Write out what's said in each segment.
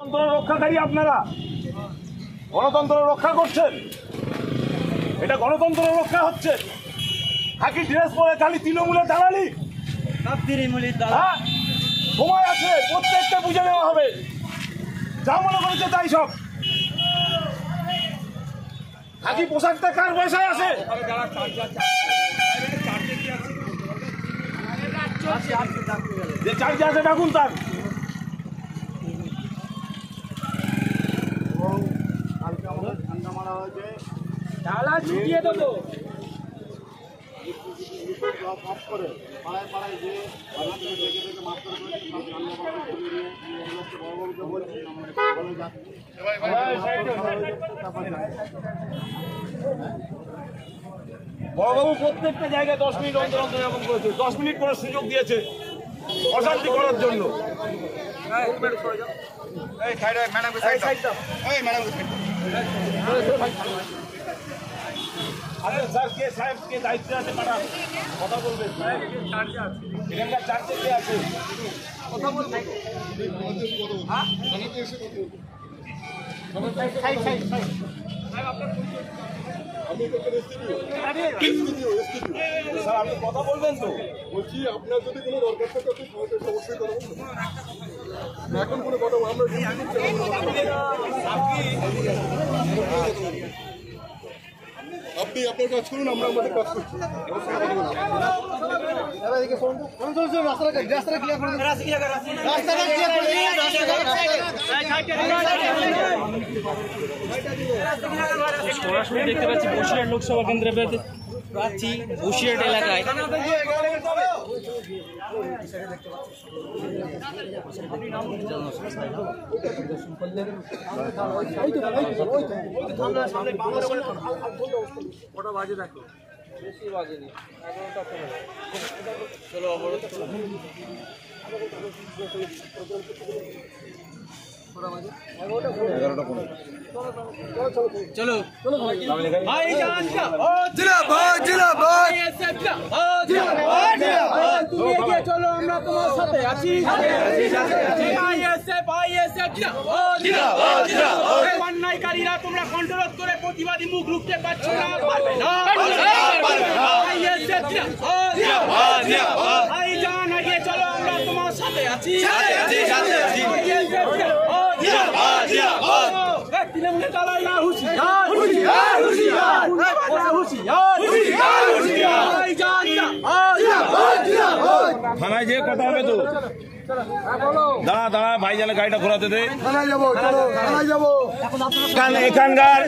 গণতন্ত্র রক্ষাকারী আপনারা গণতন্ত্র রক্ষা করছেন, এটা গণতন্ত্র রক্ষা হচ্ছে। খাকি ড্রেস পরে খালি তৃণমূলের দালালি, সময় আছে, প্রত্যেকটা বুঝে নেওয়া হবে। যা মনে করেছে তাই সব। খাকি পোশাকটা কার পয়সায় আছে? যে চার্জে আছে ডাকুন তার। ঠান্ডা মারা হয়েছে, ডালা ছুটিয়ে দেবো। মাফ করে পাড়ায় পাড়ায় যে মাফ করে বড়বাবু প্রত্যেকটা জায়গায় 10 মিনিট অন্তর অন্তর এরকম করেছে। 10 মিনিট করে সুযোগ দিয়েছে অশান্তি করার জন্য। আচ্ছা স্যার, কে সাহেব কে দায়িত্বে আছে পাঠান, কথা বলবেন। এখানকার চার্জে কে আছে কথা বলবেন। স্যার আপনি কথা বলবেন তো? বলছি আপনার যদি কোনো দরকার থাকে অবশ্যই কথা বলবেন। এখন কোনো কথা আমরা আপনি আপনার কাজ করুন, আমরা আমাদের কাজ করছি। সরাসরি দেখতে পাচ্ছি বসিরহাট লোকসভা কেন্দ্রের প্রার্থী বসিরহাট এলাকায় কটা বাজে দেখো, বেশি বাজেনি, 11টা 15। চলো অবরোধ চলো তুমি এগিয়ে চলো, আমরা তোমার সাথে আছি। অন্যায়কারীরা তোমরা কন্ট্রোল করে প্রতিবাদী মুখ রুখতে পারছো না, পারবে না। এগিয়ে চলো, আমরা তোমার সাথে আছি। থানায় যে কথা হবে তো। দাঁড়া দাঁড়া ভাইজানের গাড়িটা ঘোরাতে দে। এখানকার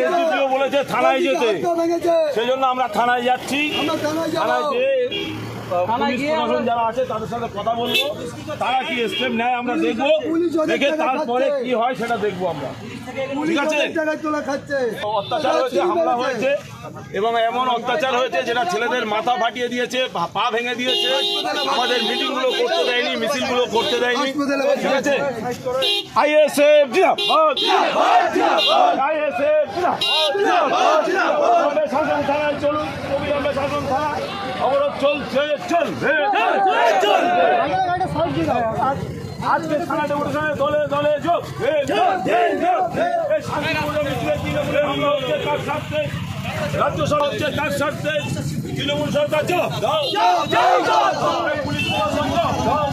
এসডিপিও বলেছে থানায় যেতে, সেই জন্য আমরা থানায় যাচ্ছি। থানায় যে পুলিশ প্রশাসন যারা আছে তাদের সাথে কথা বলবো, তারা কি স্টেপ নেয় আমরা দেখবো, দেখে তারপরে কি হয় সেটা দেখবো আমরা। ঠিক আছে, অত্যাচার হয়েছে, হামলা হয়েছে এবং এমন অত্যাচার হয়েছে যেটা ছেলেদের মাথা ফাটিয়ে দিয়েছে, পা ভেঙে দিয়েছে, আমাদের মিটিং গুলো করতে দেয়নি, মিছিল গুলো করতে দেয়নি। ঠিক আছে, আইএসএফ শাসন থানায় চলুন, অবিলম্বে শাসন থানা অবরোধ চলছে, চলবে। আজকে থানা ডেপুটেশনে দলে দলে যোগ। রাজ্য সরকার হচ্ছে তার স্বার্থে, তৃণমূল সরকার জবাব দাও, পুলিশ প্রশাসন জবাব দাও।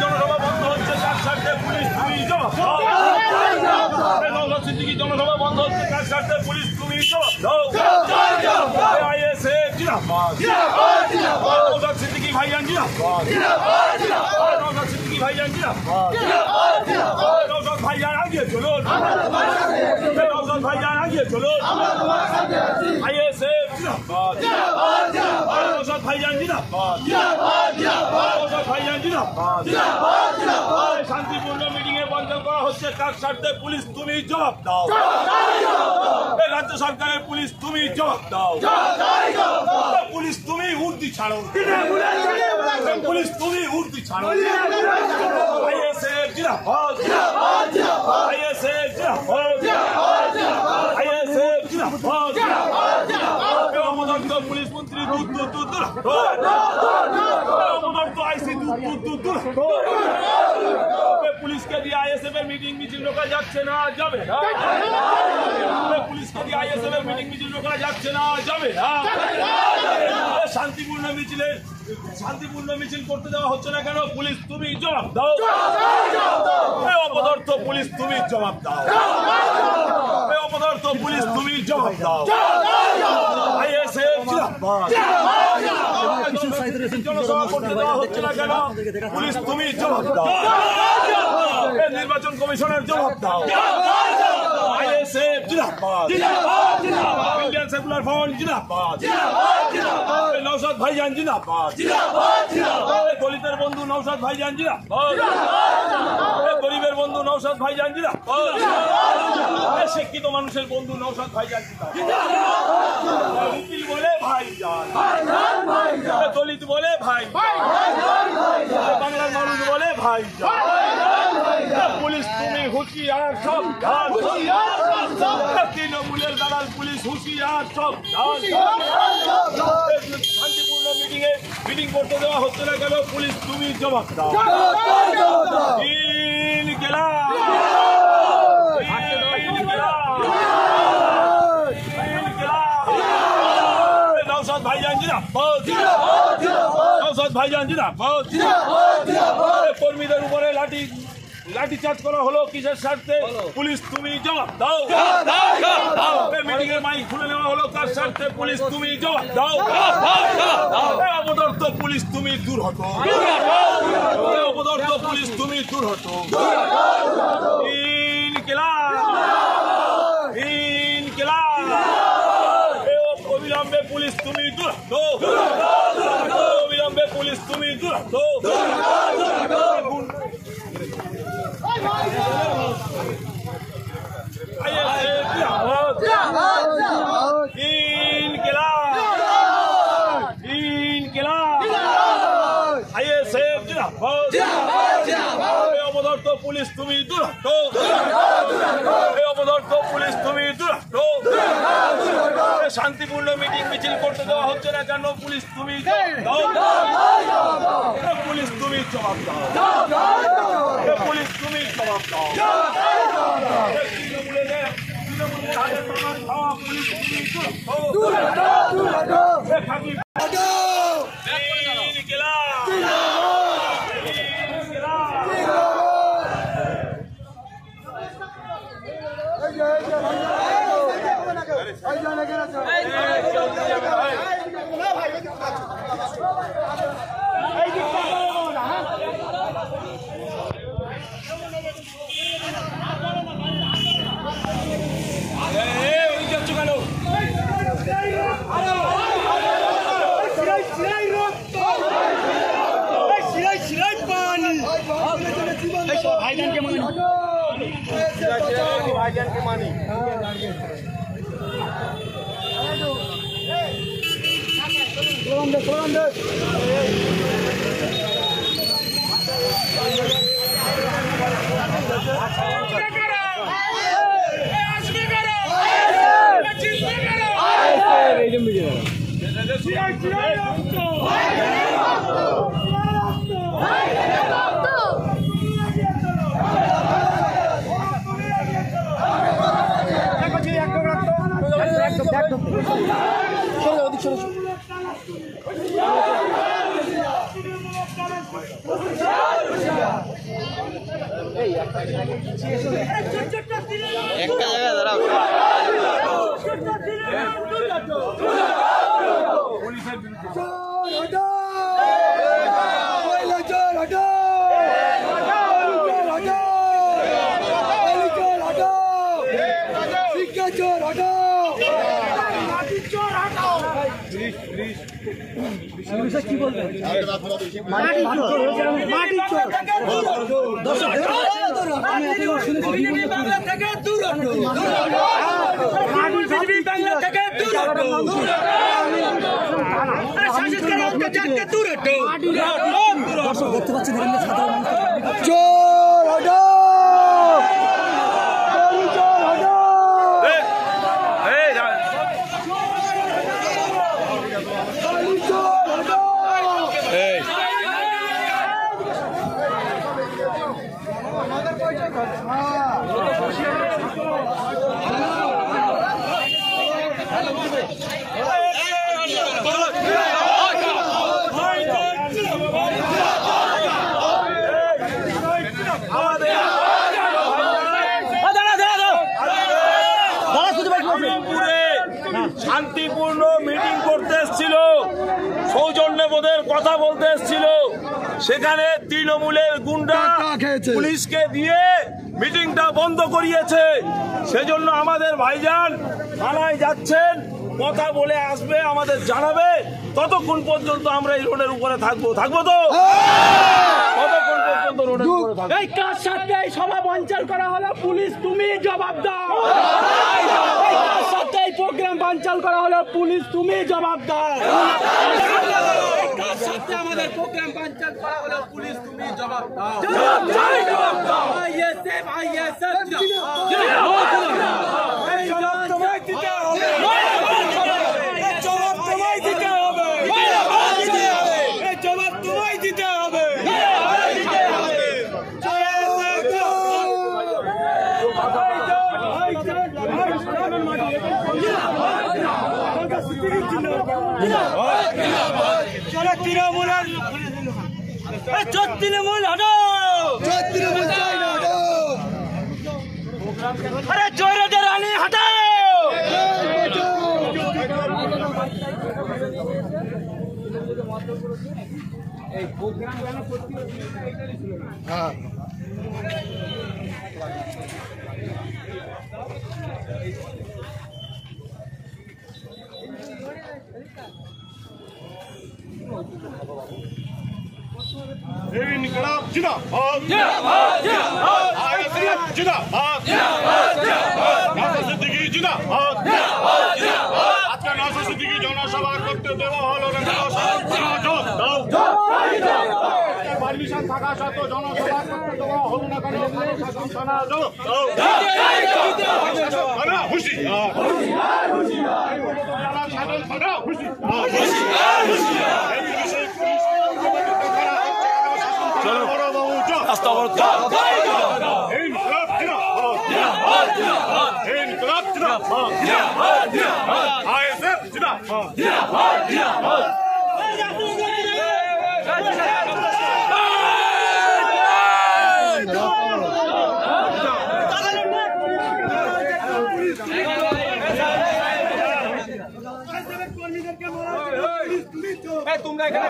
জনসভা বন্ধ হচ্ছে, তার স্বার্থে পুলিশ তুমি জবাব দাও। জনসভা বন্ধ হচ্ছে, তার স্বার্থে পুলিশ তুমি জবাব দাও। আইএসএফ জিন্দাবাদ, নওশাদ সিদ্দিকী ভাইজান জিন্দাবাদ, নওশাদ সিদ্দিকী ভাইজান জিন্দাবাদ, নওশাদ ভাইজান আগিয়ে চলুন, নওশাদ ভাইজান আগিয়ে চলুন। আইএসএফ जिंदाबाद नौशाद भाईजान जिंदाबाद नौशाद भाईजान जिंदाबाद শান্তিপূর্ণ মিটিং এ বন্ধ করা হচ্ছে কার স্বার্থে পুলিশ তুমি জবাব দাও রাজ্য সরকারের পুলিশ তুমি জবাব দাও পুলিশ তুমি উর্দি ছাড়ো পুলিশ তুমি উর্দি ছাড়ো আইএসএফ জিন্দাবাদ আইএসএফ জিন্দাবাদ আইএসএফ জিন্দাবাদ অমদন্ত পুলিশ মন্ত্রী দূর দূর দূর দূর অমদন্ত আইসি দূর দূর দূর দূর পুলিশকে দিয়ে আইএসএফ এর মিটিং মিছিল রোকা যাচ্ছে না যাবে না পুলিশকে দিয়ে আইএসএফ এর মিটিং মিছিল রোকা যাচ্ছে না যাবে না শান্তিপূর্ণ মিছিল করতে দেওয়া হচ্ছে না কেন পুলিশ তুমি জবাব দাও অপদার্থ পুলিশ তুমি জবাব দাও অপদার্থ পুলিশ তুমি জবাব দাও আইএসএফ জিন্দাবাদ জনসভা করতে দেওয়া হচ্ছে না কেন পুলিশ তুমি জবাব দাও নির্বাচন কমিশনের জবাব দাও আইএসএফ জিন্দাবাদ ইন্ডিয়ান সেকুলার ফ্রন্ট জিন্দাবাদ নওশাদ ভাইজান জিন্দাবাদ দলিতের বন্ধু নওশাদ ভাইজান জিন্দাবাদ গরিবের বন্ধু নওশাদ ভাইজান জিন্দাবাদ শিক্ষিত মানুষের বন্ধু নওশাদ ভাইজান জিন্দাবাদ উকিল বলে ভাইজান দলিত বলে ভাই বাংলার মানুষ বলে ভাইজান পুলিশ তুমি হুঁশিয়ার সব তৃণমূলের দালাল পুলিশ হুঁশিয়ার সব শান্তিপূর্ণ মিটিং করতে দেওয়া হচ্ছে না কেন পুলিশ তুমি জবাব দাও নওশাদ ভাইজান জিন্দাবাদ নওশাদ ভাইজান জিন্দাবাদ কর্মীদের উপরে লাঠি চার্জ করা হলো কিসের স্বার্থে পুলিশ তুমি জবাব দাও মিটিং এর মাইক খুলে নেওয়া হলো কার স্বার্থে পুলিশ তুমি জবাব দাও অপদার্থ পুলিশ তুমি দূর হতো অপদার্থ পুলিশ তুমি দূর হতো অবিলম্বে পুলিশ তুমি দূর হতো অবিলম্বে পুলিশ তুমি দূর হতো অপদার্থ পুলিশ তুমি দূর হতো অপদার্থ পুলিশ তুমি দূর হতো শান্তিপূর্ণ মিটিং মিছিল করতে দেওয়া হচ্ছে না কেন পুলিশ তুমি পুলিশ তুমি জবাব দাও পুলিশ তুমি জবাব দাও পুলিশ তুমি भाईजान के मानी একটা জায়গায় দাঁড়াও चोर हटाओ কি বলবেন? দেখতে পাচ্ছেন শান্তিপূর্ণ মিটিং করতে এসেছিল, সৌজন্যবোধের কথা বলতে এসেছিল, সেখানে তৃণমূলের গুন্ডা পুলিশকে দিয়ে মিটিংটা বন্ধ করিয়েছে। সেজন্য আমাদের ভাইজান থানায় যাচ্ছেন, কথা বলে আসবে, আমাদের জানাবে। ততক্ষণ পর্যন্ত আমরা এই রোডের উপরে থাকবো তো, ততক্ষণ পর্যন্ত রোডের উপরে থাকবো। এই কার সাথে এই সভা বানচাল করা হলো, পুলিশ তুমি জবাব দাও। এই কার সাথে এই প্রোগ্রাম বানচাল করা হলো, পুলিশ তুমি জবাব দাও। এই কার সাথে আমাদের প্রোগ্রাম বানচাল করা হলো, পুলিশ তুমি জবাব দাও। জবাব দাও। আইএসএফ এই জবাব তোমায় দিতে হবে। এই জবাব তোমায় দিতে হবে। এই জবাব তোমায় দিতে হবে। তৃণমূল হটো, আরে জয়রাজের রানী হটাও। इनकलाब जिंदाबाद आईएसएफ जिंदाबाद नासर सिद्दीकी जिंदाबाद আজকে নাসর সিদ্দিকী জনসভা করতে দেওয়া হলো না, পারমিশন থাকা সত্ত্বেও জনসভা করতে দেওয়া হলো না কেন? তোমরা এখানে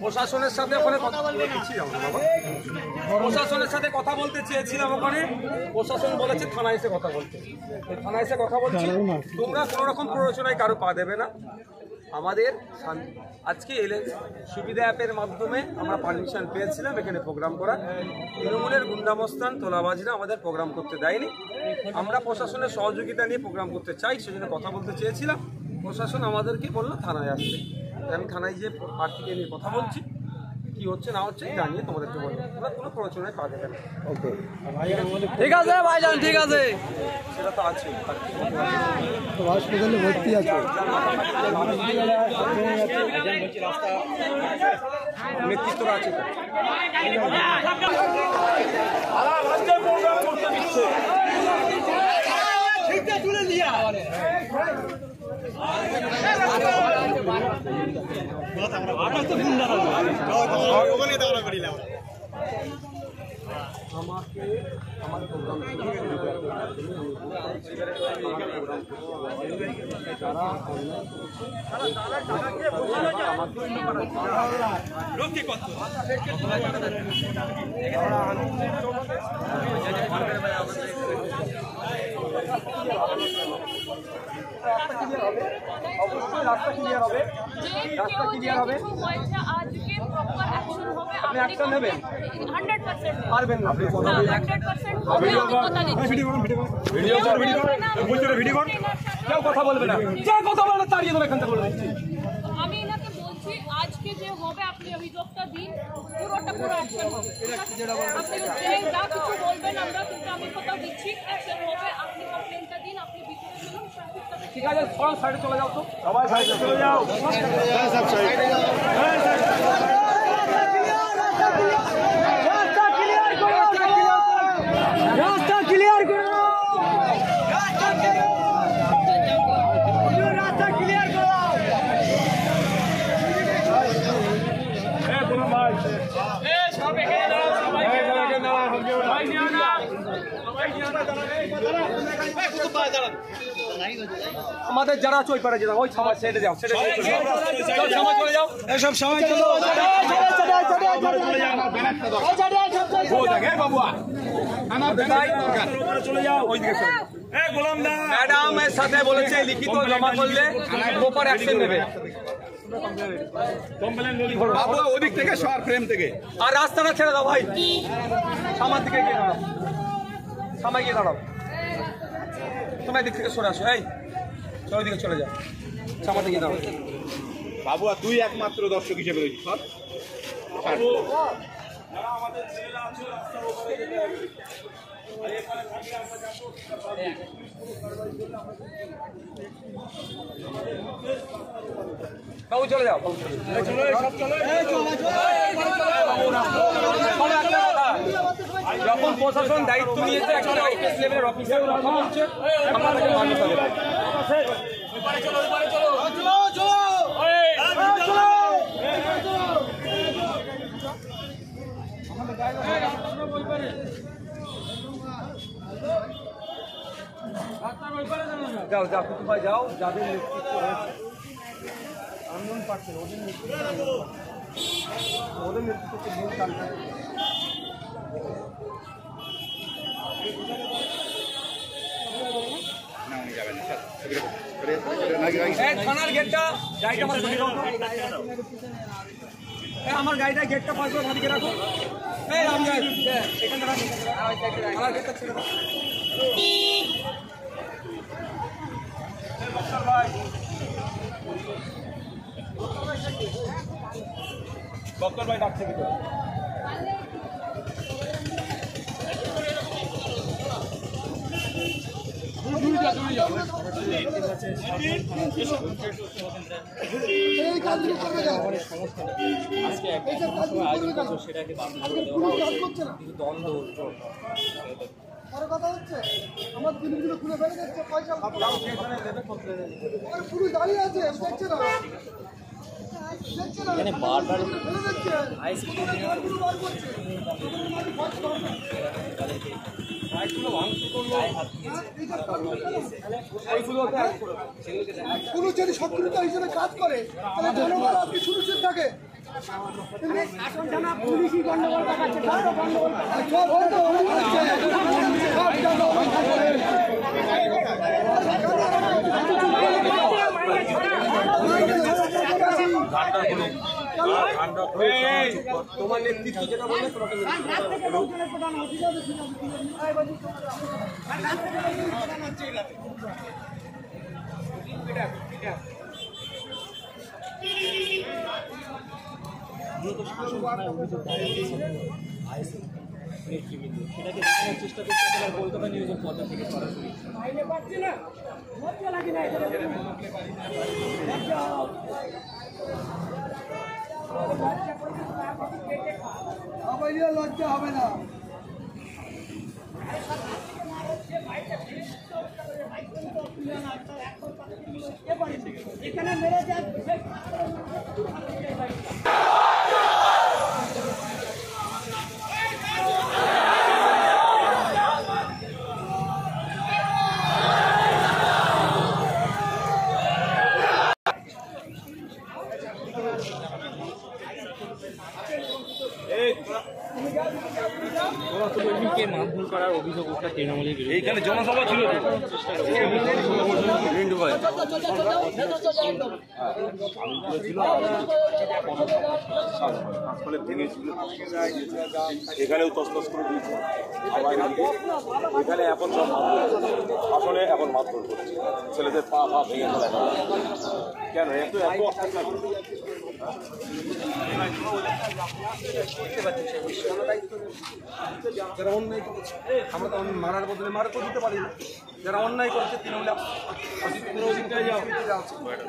প্রশাসনের সাথে ওখানে কথা প্রশাসনের সাথে কথা বলতে চেয়েছিলাম। ওখানে প্রশাসন বলেছে থানায় এসে কথা বলতে। থানায় এসে কথা বলছি, তোমরা কোনো রকম প্ররোচনায় কারো পা দেবে না। আমাদের আজকে এলে সুবিধা অ্যাপের মাধ্যমে আমরা পারমিশন পেয়েছিলাম এখানে প্রোগ্রাম করার। তৃণমূলের গুন্ডামস্তান তোলাবাজরা আমাদের প্রোগ্রাম করতে দেয়নি। আমরা প্রশাসনের সহযোগিতা নিয়ে প্রোগ্রাম করতে চাই, সেজন্য কথা বলতে চেয়েছিলাম। প্রশাসন আমাদেরকে বললো থানায় আসতে। আমি থানায় যে প্রার্থীকে নিয়ে কথা বলছি, কি হচ্ছে না হচ্ছে জানিয়ে তোমাদেরকে বলবো। তোমরা কোনো প্ররোচনায় পা দেবে না। ঠিক আছে ভাইজান, ঠিক আছে, সেটা তো আছে, হাসপাতালে ভর্তি আছে। নেতৃত্বরা আছে। তুলে দিয়া আমাকে আমার প্রোগ্রাম যারা রাস্তা ক্লিয়ার হবে, অবশ্যই রাস্তা ক্লিয়ার হবে, রাস্তা ক্লিয়ার হবে। আপনি অ্যাকশন নেবেন, 100% পারবেন না, না, 100% হবে, আমি কথা দিচ্ছি। কেউ কথা বলবে না, যে কথা বলবে না তাড়িয়ে দেবে এখান থেকে বলে দিচ্ছি। আমি এনাকে বলছি আজকে যে হবে আপনি অভিযোগটা দিন, পুরোটা পুরো অ্যাকশন হবে। আপনি যে যা কিছু বলবেন আমরা, কিন্তু আমি কথা দিচ্ছি অ্যাকশন হবে। আপনি কমপ্লেনটা দিন, আপনি ভিতরে চলুন, ট্রাফিকটা ঠিক আছে, সবাই সাইডে চলে যাও তো। সবাই সাইডে চলে যাও। রাস্তা ক্লিয়ার করো, আমাদের যারা আছে ওই পারে যেতে, ওই সমাজ সেটে যাও, সেটে সমাজ চলে যাও, এসব সময় চলো, চলে যাও ওইদিকে চলে যাও। গোলাম দা ম্যাডামের সাথে বলেছে লিখিত জমা করলে প্রপার অ্যাকশন নেবে। কমপ্লেন নলি বাবু ওদিক থেকে সর, ফ্রেম থেকে। আর রাস্তাটা ছেড়ে দাও ভাই, সামার দিকে গিয়ে দাঁড়াও, সামায় গিয়ে দাঁড়াও, তোমার দিক থেকে সরে আসো, এই ওই দিকে চলে যাও, সামার দিকে দাঁড়াও। বাবু আর তুই একমাত্র দর্শক হিসেবে রয়েছিস, সর। যারা আমাদের ছেলেরা আছে রাস্তার উপরে যেতে হবে। আর এখানে থাকি আমরা যাবো। বাবু চলে যাও, যখন প্রশাসন দায়িত্ব নিয়েছে একটা আইপিএস লেভেলের অফিসার কথা বলছে, আমরা তাকে মান্যতা দেব। যাও যাও ভাই যাও, যাদের নেতৃত্ব রয়েছে আন্দোলন পাচ্ছে, ওদের নেতৃত্বে মূল কালটা থানার গেটটা, গাড়িটা আমার সরিয়ে দাও, আমার গাড়িটা গেটটা পাশ করে ভাবিকে রাখো, আমি এখানে আমার গেটটা ছেড়ে দাও। ডক্টর ভাই ডাকছে ভিতরে। কথা হচ্ছে আমার জিনিসগুলো খুলে ফেলে যাচ্ছে, পয়সা পুরো দাঁড়িয়ে আছে, দেখছে না, দেখছে না, বারবার ফেলে যাচ্ছে, পুরো বার করছে, পুরো যদি সক্রিয়তা হিসেবে কাজ করে তাহলে জনগণ আজকে সুরক্ষিত থাকে। আসল জানা পুলিশই গন্ডগোল দেখাচ্ছে, তোমার নেতৃত্ব যেটা বলে তোমাকে সেটাকে দেখানোর চেষ্টা করছে কলকাতা নিউজের পর্দা থেকে সরাসরি। লজ্জা হবে না। এখানে মেরে যায় মারধর করার অভিযোগ উঠেছে। এইখানে জনসভা ছিল তো। এখানেও তসতস করে দিয়েছে এখানে এখন সব আসলে এখন মারধর করছে ছেলেদের পা ভেঙে ফেলা কেন এত অত্যাচার যারা অন্যায় করেছে আমরা তো মারার বদলে মারা করে দিতে পারি না। যারা অন্যায় করেছে তৃণমূলে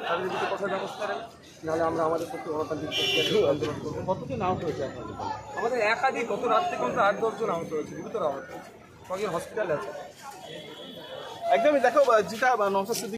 তাদের যদি কথা ব্যবস্থা নেন, নাহলে আমরা আমাদের পক্ষে গণতান্ত্রিক প্রক্রিয়া আন্দোলন করবো। কতজন আহত হয়েছে আপনাদের? আমাদের একাধিক গত রাত থেকে অন্তত 8-10 জন আহত হয়েছে, গুরুতর আহত হয়েছে, কয়েকজন হসপিটালে আছে। একদমই দেখো যেটা নওশাদ সিদ্দিকী